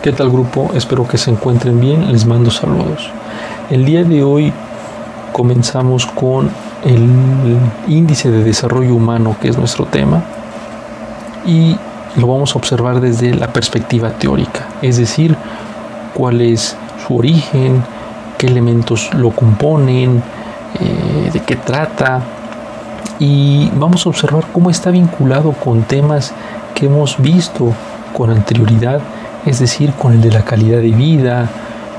¿Qué tal, grupo? Espero que se encuentren bien, les mando saludos. El día de hoy comenzamos con el índice de desarrollo humano, que es nuestro tema, y lo vamos a observar desde la perspectiva teórica, es decir, cuál es su origen, qué elementos lo componen, de qué trata, y vamos a observar cómo está vinculado con temas que hemos visto con anterioridad, es decir, con el de la calidad de vida,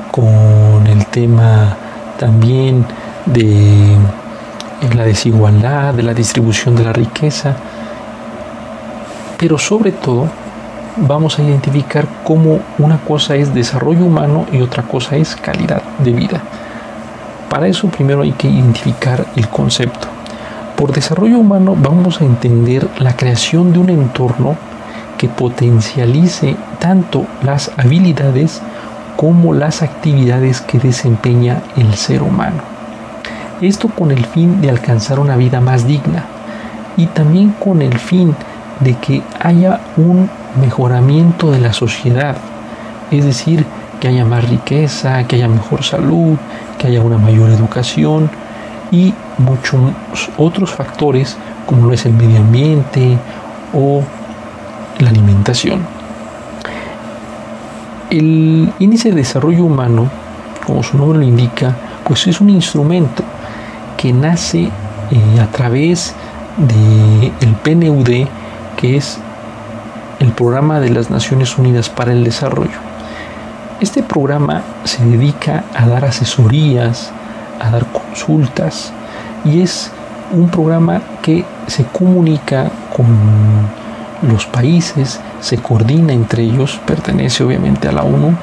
con el tema también de la desigualdad, de la distribución de la riqueza, pero sobre todo vamos a identificar cómo una cosa es desarrollo humano y otra cosa es calidad de vida. Para eso primero hay que identificar el concepto. Por desarrollo humano vamos a entender la creación de un entorno que potencialice tanto las habilidades como las actividades que desempeña el ser humano. Esto con el fin de alcanzar una vida más digna y también con el fin de que haya un mejoramiento de la sociedad, es decir, que haya más riqueza, que haya mejor salud, que haya una mayor educación y muchos otros factores como lo es el medio ambiente o la alimentación. El índice de desarrollo humano, como su nombre lo indica, pues es un instrumento que nace a través del PNUD, que es el Programa de las Naciones Unidas para el Desarrollo. Este programa se dedica a dar asesorías, a dar consultas, y es un programa que se comunica con los países, se coordina entre ellos, pertenece obviamente a la ONU,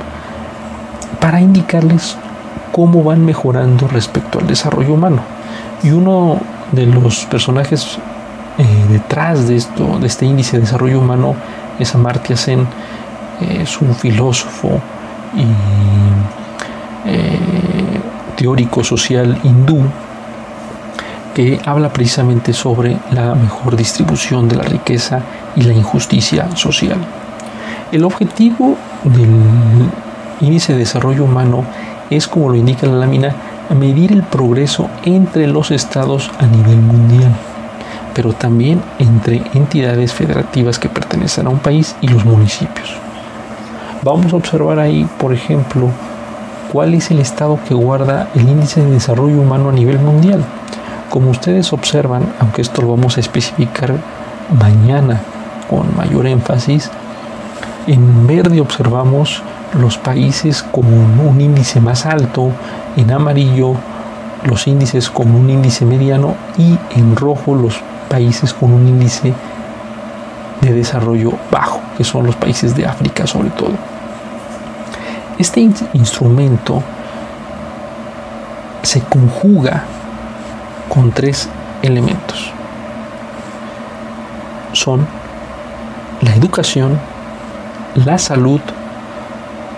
para indicarles cómo van mejorando respecto al desarrollo humano. Y uno de los personajes detrás de este índice de desarrollo humano es Amartya Sen, es un filósofo y teórico social hindú que habla precisamente sobre la mejor distribución de la riqueza y la injusticia social. El objetivo del índice de desarrollo humano es, como lo indica la lámina, medir el progreso entre los estados a nivel mundial, pero también entre entidades federativas que pertenecen a un país y los municipios. Vamos a observar ahí, por ejemplo, cuál es el estado que guarda el índice de desarrollo humano a nivel mundial. Como ustedes observan, aunque esto lo vamos a especificar mañana con mayor énfasis, en verde observamos los países con un índice más alto, en amarillo los índices con un índice mediano y en rojo los países con un índice de desarrollo bajo, que son los países de África sobre todo. Este instrumento se conjuga con tres elementos. Son la educación, la salud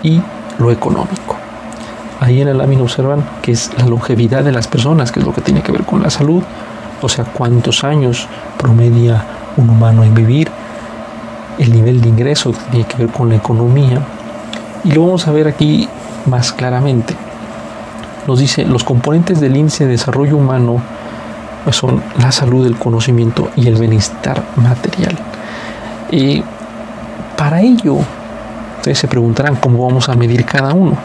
y lo económico. Ahí en la lámina observan que es la longevidad de las personas, que es lo que tiene que ver con la salud, o sea, cuántos años promedia un humano en vivir, el nivel de ingreso que tiene que ver con la economía, y lo vamos a ver aquí más claramente. Nos dice, los componentes del índice de desarrollo humano pues son la salud, el conocimiento y el bienestar material. Para ello, ustedes se preguntarán cómo vamos a medir cada uno.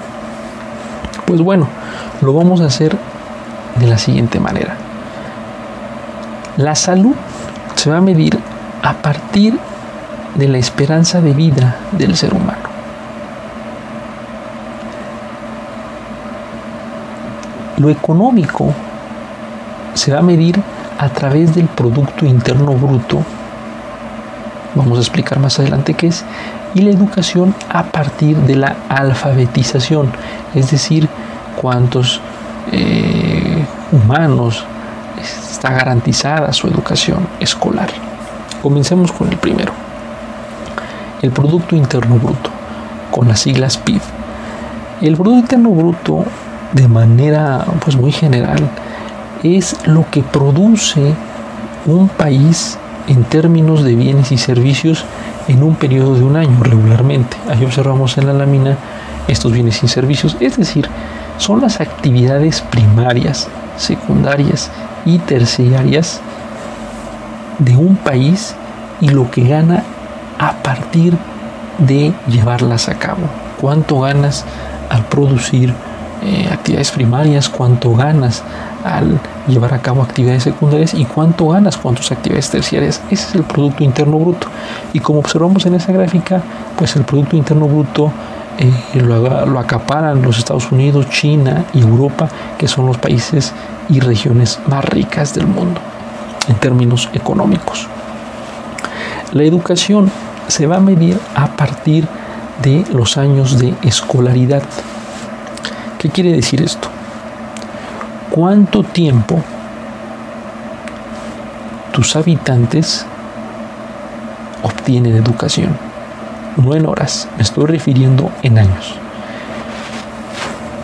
Pues bueno, lo vamos a hacer de la siguiente manera. La salud se va a medir a partir de la esperanza de vida del ser humano. Lo económico se va a medir a través del Producto Interno Bruto, vamos a explicar más adelante qué es, y la educación a partir de la alfabetización, es decir, cuántos humanos está garantizada su educación escolar. Comencemos con el primero, el Producto Interno Bruto, con las siglas PIB. El Producto Interno Bruto, de manera pues muy general, es lo que produce un país en términos de bienes y servicios en un periodo de un año regularmente. Ahí observamos en la lámina estos bienes y servicios, es decir, son las actividades primarias, secundarias y terciarias de un país y lo que gana a partir de llevarlas a cabo. ¿Cuánto ganas al producir actividades primarias? ¿Cuánto ganas al llevar a cabo actividades secundarias? ¿Y cuánto ganas con tus actividades terciarias? Ese es el Producto Interno Bruto. Y como observamos en esa gráfica, pues el Producto Interno Bruto lo acaparan los Estados Unidos, China y Europa, que son los países y regiones más ricas del mundo en términos económicos. La educación se va a medir a partir de los años de escolaridad. ¿Qué quiere decir esto? ¿Cuánto tiempo tus habitantes obtienen educación? No en horas, me estoy refiriendo en años.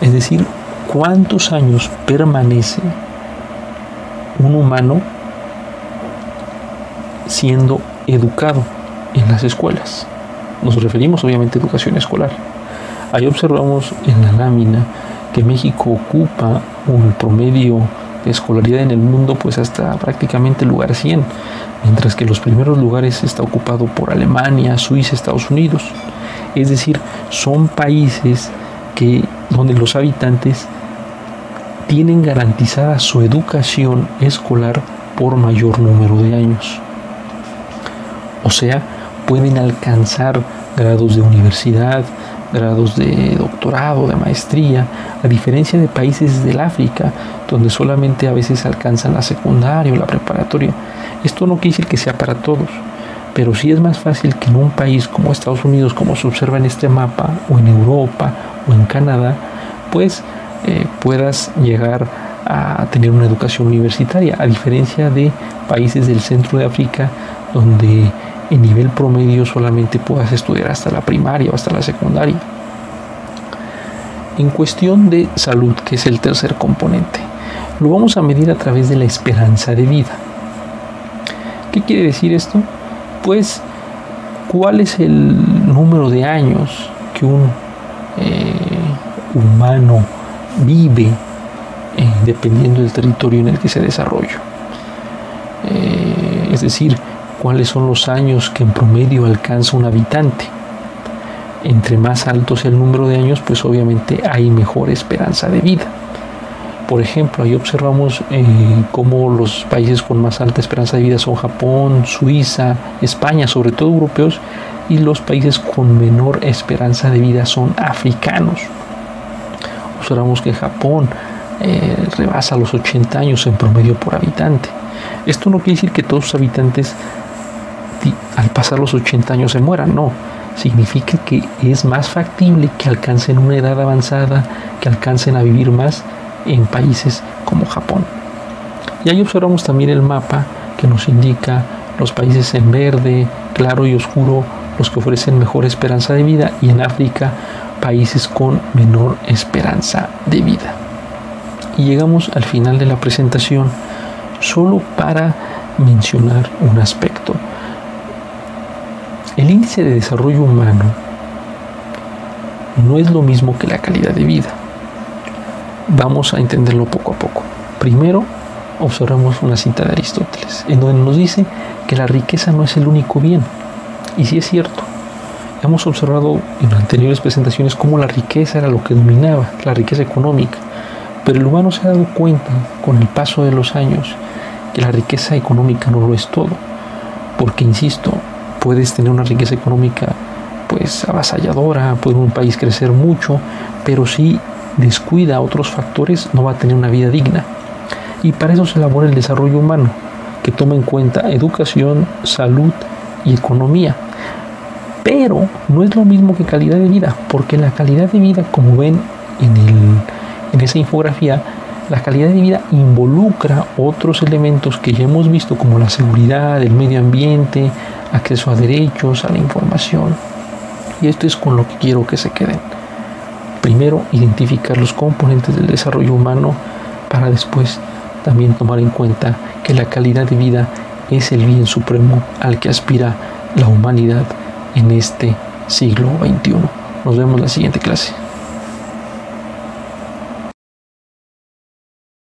Es decir, ¿cuántos años permanece un humano siendo educado en las escuelas? Nos referimos obviamente a educación escolar. Ahí observamos en la lámina que México ocupa un promedio de escolaridad en el mundo pues hasta prácticamente el lugar 100, mientras que los primeros lugares está ocupado por Alemania, Suiza, Estados Unidos. Es decir, son países donde los habitantes tienen garantizada su educación escolar por mayor número de años. O sea, pueden alcanzar grados de universidad, grados de doctorado, de maestría, a diferencia de países del África, donde solamente a veces alcanzan la secundaria o la preparatoria. Esto no quiere decir que sea para todos, pero sí es más fácil que en un país como Estados Unidos, como se observa en este mapa, o en Europa, o en Canadá, pues puedas llegar a tener una educación universitaria, a diferencia de países del centro de África, donde en nivel promedio solamente puedas estudiar hasta la primaria o hasta la secundaria. En cuestión de salud, que es el tercer componente, lo vamos a medir a través de la esperanza de vida. ¿Qué quiere decir esto? Pues, ¿cuál es el número de años que un humano vive dependiendo del territorio en el que se desarrolla? Es decir, ¿cuáles son los años que en promedio alcanza un habitante? Entre más alto sea el número de años, pues obviamente hay mejor esperanza de vida. Por ejemplo, ahí observamos cómo los países con más alta esperanza de vida son Japón, Suiza, España, sobre todo europeos, y los países con menor esperanza de vida son africanos. Observamos que Japón rebasa los 80 años en promedio por habitante. Esto no quiere decir que todos los habitantes al pasar los 80 años se mueran, no. Significa que es más factible que alcancen una edad avanzada, que alcancen a vivir más en países como Japón. Y ahí observamos también el mapa que nos indica los países en verde, claro y oscuro, los que ofrecen mejor esperanza de vida, y en África países con menor esperanza de vida. Y llegamos al final de la presentación solo para mencionar un aspecto. El índice de desarrollo humano no es lo mismo que la calidad de vida. Vamos a entenderlo poco a poco. Primero, observamos una cita de Aristóteles, en donde nos dice que la riqueza no es el único bien. Y sí es cierto. Hemos observado en anteriores presentaciones cómo la riqueza era lo que dominaba, la riqueza económica. Pero el humano se ha dado cuenta, con el paso de los años, que la riqueza económica no lo es todo. Porque, insisto, puedes tener una riqueza económica pues avasalladora, puede un país crecer mucho, pero si descuida otros factores no va a tener una vida digna. Y para eso se elabora el desarrollo humano, que toma en cuenta educación, salud y economía. Pero no es lo mismo que calidad de vida, porque la calidad de vida, como ven en esa infografía, la calidad de vida involucra otros elementos que ya hemos visto, como la seguridad, el medio ambiente, acceso a derechos, a la información. Y esto es con lo que quiero que se queden. Primero, identificar los componentes del desarrollo humano, para después también tomar en cuenta que la calidad de vida es el bien supremo al que aspira la humanidad en este siglo XXI. Nos vemos en la siguiente clase.